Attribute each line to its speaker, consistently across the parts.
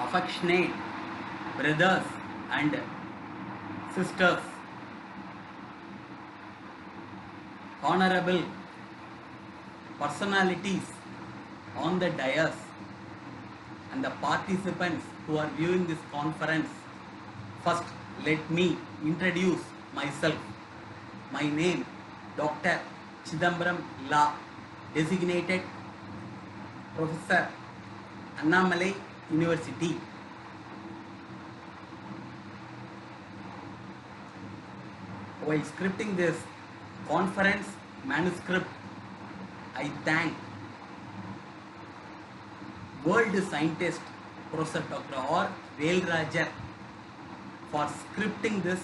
Speaker 1: affectionate brothers and sisters, honorable personalities on the dais, and the participants who are viewing this conference. First, let me introduce myself. My name, Dr. Chidambaram La, designated Professor, Annamalai University. While scripting this conference manuscript, I thank world scientist Professor Dr. R. Velrajar for scripting this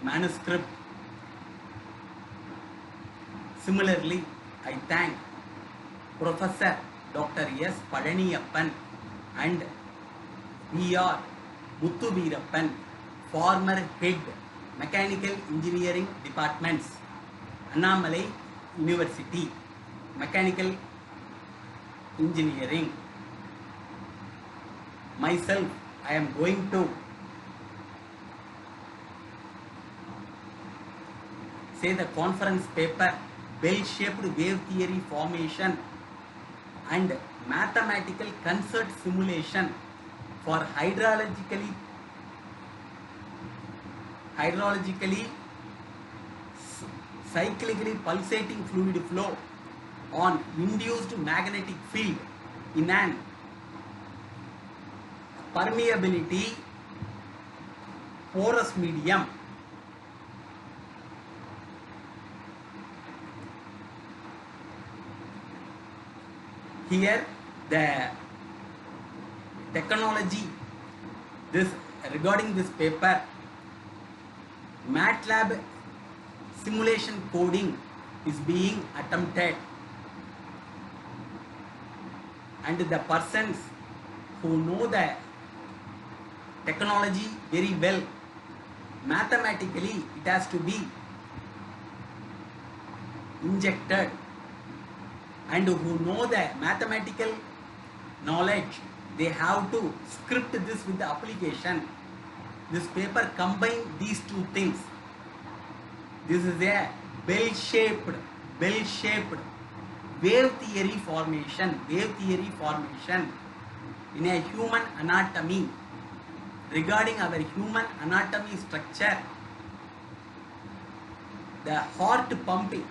Speaker 1: manuscript. Similarly, I thank Professor Dr. S. Padaniyappan and V.R. Muthuveerappan, former head Mechanical Engineering Departments, Annamalai University, Mechanical Engineering. Myself, I am going to say the conference paper, bell-shaped wave theory formation and mathematical concert simulation for hydraulically cyclically pulsating fluid flow on induced magnetic field in an permeability porous medium. Here the technology regarding this paper, MATLAB simulation coding is being attempted, and the persons who know the technology very well, mathematically it has to be injected, and who know the mathematical knowledge, they have to script this with the application. This paper combines these two things. This is a bell-shaped wave theory formation in a human anatomy. Regarding our human anatomy structure, the heart pumping,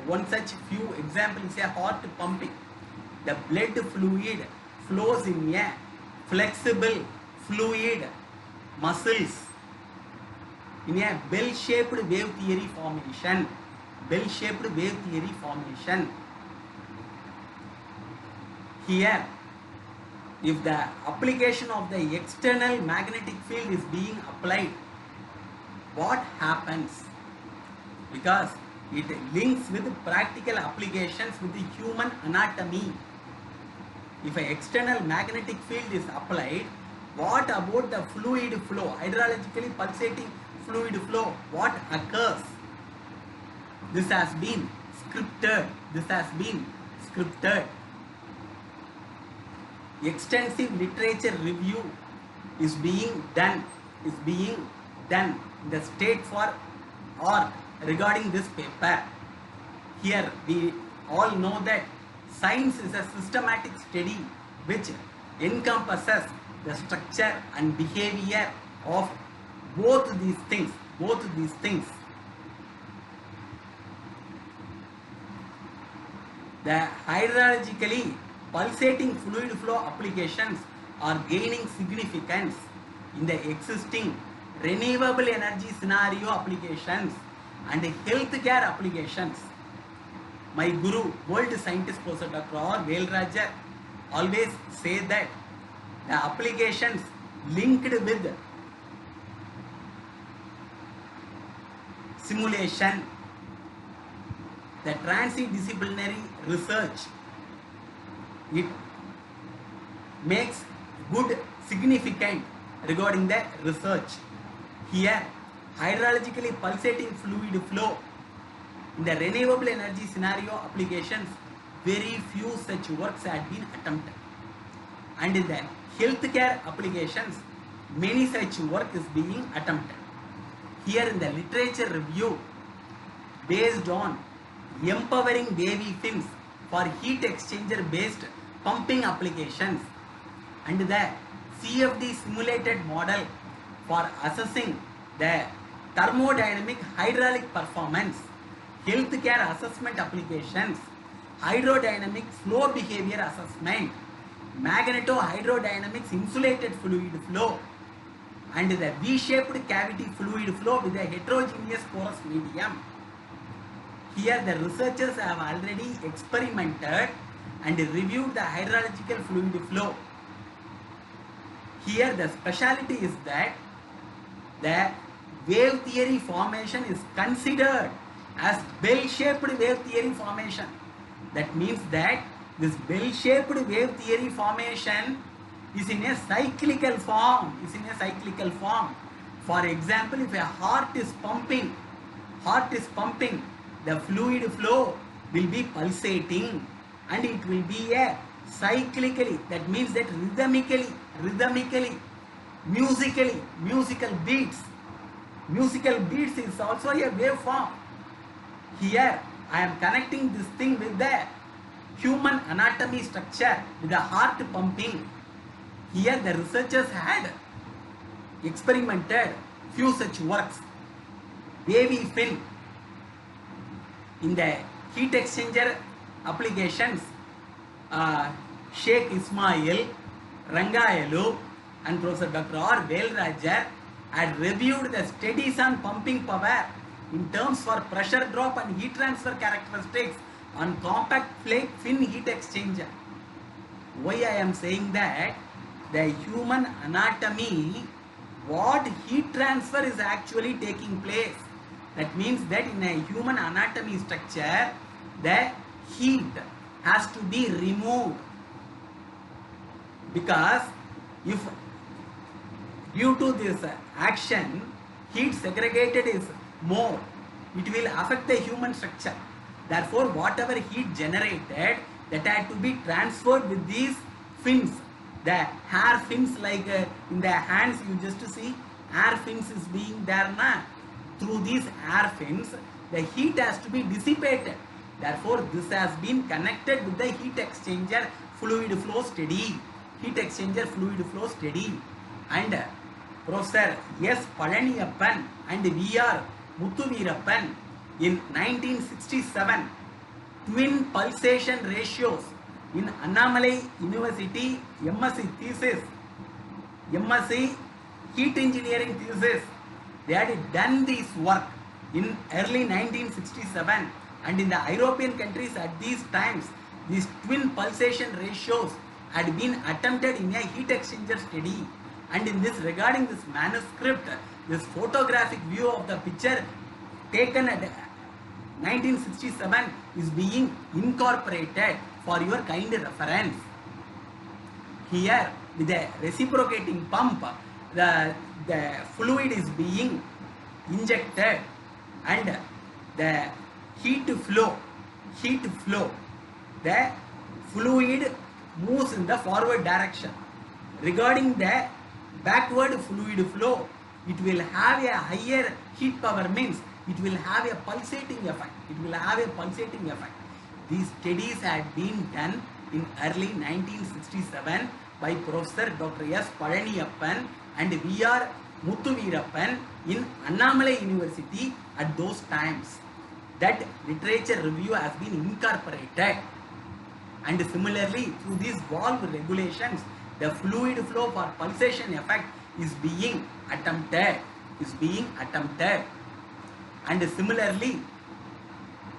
Speaker 1: one such few example is a heart pumping. The blood fluid flows in a flexible fluid muscles in a bell-shaped wave theory formation. Here, if the application of the external magnetic field is being applied, what happens? Because it links with practical applications with the human anatomy. If an external magnetic field is applied, what about the fluid flow, hydraulically pulsating fluid flow? What occurs? This has been scripted. Extensive literature review is being done in the state for art regarding this paper. Here we all know that science is a systematic study which encompasses the structure and behavior of both these things. The hydraulically pulsating fluid flow applications are gaining significance in the existing renewable energy scenario applications and healthcare applications. My guru, world scientist Professor Dr. R. Velrajar, always say that the applications linked with simulation, the transdisciplinary research, it makes good significant regarding the research. Here, hydraulically pulsating fluid flow in the renewable energy scenario applications, very few such works had been attempted. And healthcare applications, many such work is being attempted. Here in the literature review, based on empowering wavy fins for heat exchanger based pumping applications and the CFD simulated model for assessing the thermodynamic hydraulic performance, healthcare assessment applications, hydrodynamic flow behavior assessment, magneto-hydrodynamics insulated fluid flow, and the V-shaped cavity fluid flow with a heterogeneous porous medium. Here the researchers have already experimented and reviewed the hydrological fluid flow. Here the speciality is that the wave theory formation is considered as bell-shaped wave theory formation. That means that this bell-shaped wave theory formation is in a cyclical form. For example, if a heart is pumping, the fluid flow will be pulsating and it will be a cyclically, that means that rhythmically, musical beats. Musical beats is also a wave form. Here I am connecting this thing with the human anatomy structure with the heart pumping. Here the researchers had experimented few such works. Wavy fin in the heat exchanger applications, Sheikh Ismail, Rangayalu and Professor Dr. R. Velrajar had reviewed the studies on pumping power in terms for pressure drop and heat transfer characteristics on compact flake fin heat exchanger. Why I am saying that? The human anatomy, what heat transfer is actually taking place. That means that in a human anatomy structure, the heat has to be removed, because if due to this action heat segregated is more, it will affect the human structure. Therefore, whatever heat generated, that had to be transferred with these fins, the hair fins, like in the hands you just see hair fins is being there na. Through these hair fins, the heat has to be dissipated. Therefore, this has been connected with the heat exchanger fluid flow study. And Professor S. Palaniyappan and V.R. Muthuveerappan in 1967, twin pulsation ratios in Annamalai University MSc heat engineering thesis. They had done this work in early 1967, and in the European countries at these times, these twin pulsation ratios had been attempted in a heat exchanger study. And in this, regarding this manuscript, this photographic view of the picture taken at 1967 is being incorporated for your kind reference. Here, with a reciprocating pump, the fluid is being injected and the heat flow, the fluid moves in the forward direction. Regarding the backward fluid flow, it will have a higher heat power, means it will have a pulsating effect. These studies had been done in early 1967 by Professor Dr. S. Palaniyappan and V.R. Muthuveerappan in Annamalai University at those times. That literature review has been incorporated. And similarly, through these valve regulations, the fluid flow for pulsation effect is being attempted. And similarly,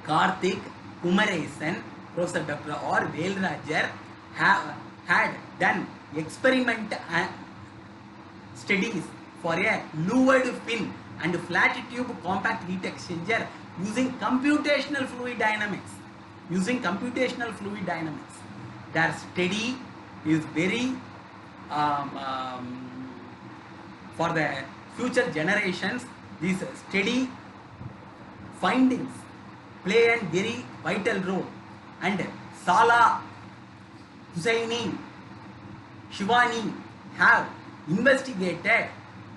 Speaker 1: Karthik, Kumaresan, Professor Dr. R. Velrajar had done experiment studies for a lowered fin and flat tube compact heat exchanger using computational fluid dynamics. Their study is very for the future generations. These study findings play a very vital role, and Sala, Hussaini, Shivani have investigated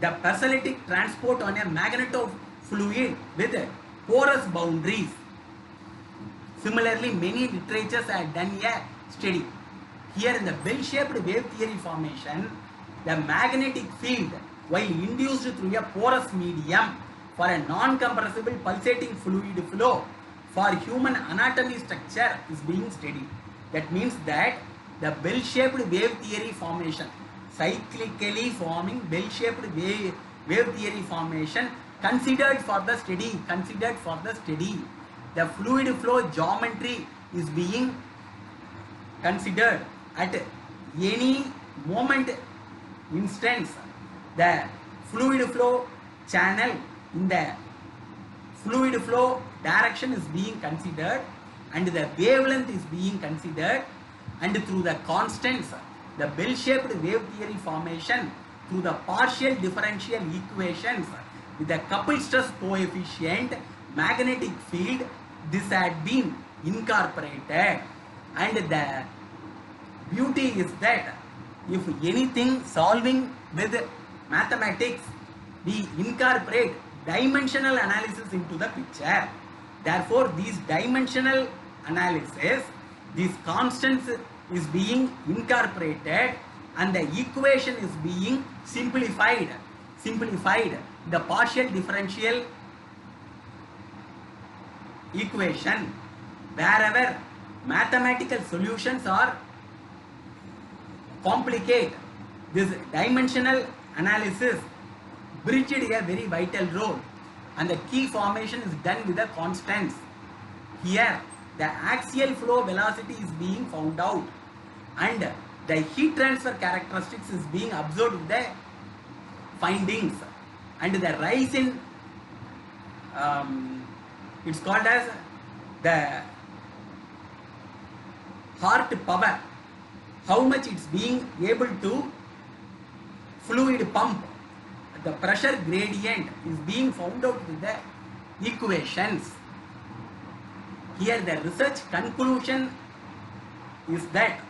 Speaker 1: the catalytic transport on a magnetofluid with porous boundaries. Similarly, many literatures have done a study. Here in the bell-shaped wave theory formation, the magnetic field, while induced through a porous medium for a non-compressible pulsating fluid flow for human anatomy structure is being studied. That means that the bell-shaped wave theory formation, cyclically forming bell-shaped wave theory formation considered for the study. The fluid flow geometry is being considered at any moment instance. The fluid flow channel in the fluid flow direction is being considered, and the wavelength is being considered, and through the constants, the bell-shaped wave theory formation through the partial differential equations with the coupled stress coefficient magnetic field, this had been incorporated. And the beauty is that if anything solving with mathematics, we incorporate dimensional analysis into the picture. Therefore, these dimensional analysis, these constants is being incorporated and the equation is being simplified. The partial differential equation, wherever mathematical solutions are complicate, this dimensional analysis bridged a very vital role, and the key formation is done with the constants. Here the axial flow velocity is being found out, and the heat transfer characteristics is being observed with the findings, and the rise in it's called as the heart power, how much it's being able to fluid pump, the pressure gradient is being found out with the equations. Here the research conclusion is that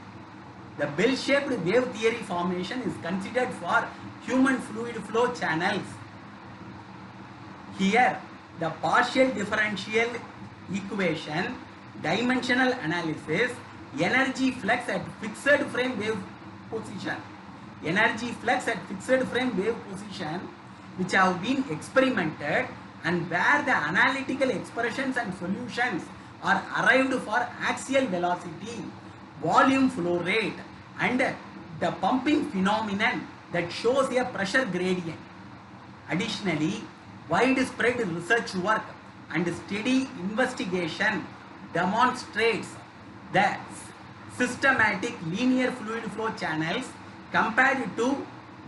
Speaker 1: the bell-shaped wave theory formation is considered for human fluid flow channels. Here the partial differential equation, dimensional analysis, energy flux at fixed frame wave position, which have been experimented, and where the analytical expressions and solutions are arrived for axial velocity, volume flow rate, and the pumping phenomenon that shows a pressure gradient. Additionally, widespread research work and steady investigation demonstrates the systematic linear fluid flow channels compared to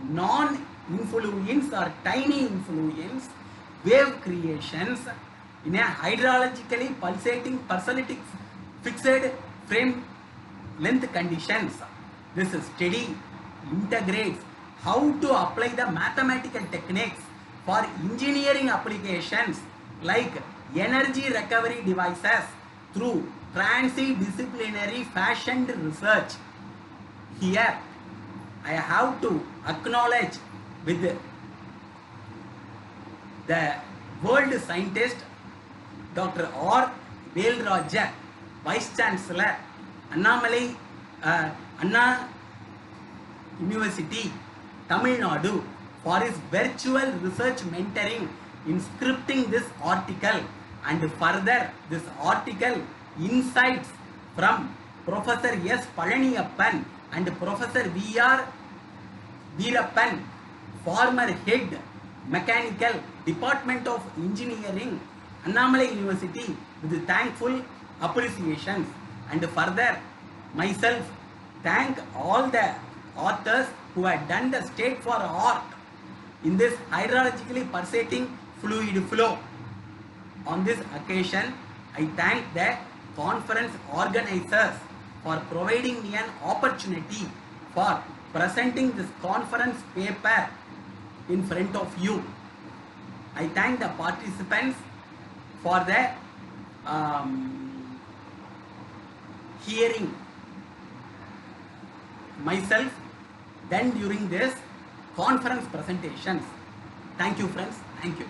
Speaker 1: non-influence or tiny influence wave creations in a hydrologically pulsating parasitic fixed frame length conditions. This study integrates how to apply the mathematical techniques for engineering applications like energy recovery devices through transdisciplinary fashioned research. Here I have to acknowledge with the world scientist Dr. R. Velraja, Vice Chancellor, Anna University, Tamil Nadu, for his virtual research mentoring in scripting this article, and further this article insights from Professor S. Palaniyappan and Professor V. R. Veerappan, former head mechanical department of engineering, Annamalai University, with thankful appreciations. And further, myself thank all the authors who had done the state for art in this hydrologically pulsating fluid flow. On this occasion, I thank the conference organizers for providing me an opportunity for presenting this conference paper in front of you. I thank the participants for the hearing myself done during this conference presentations. Thank you friends. Thank you.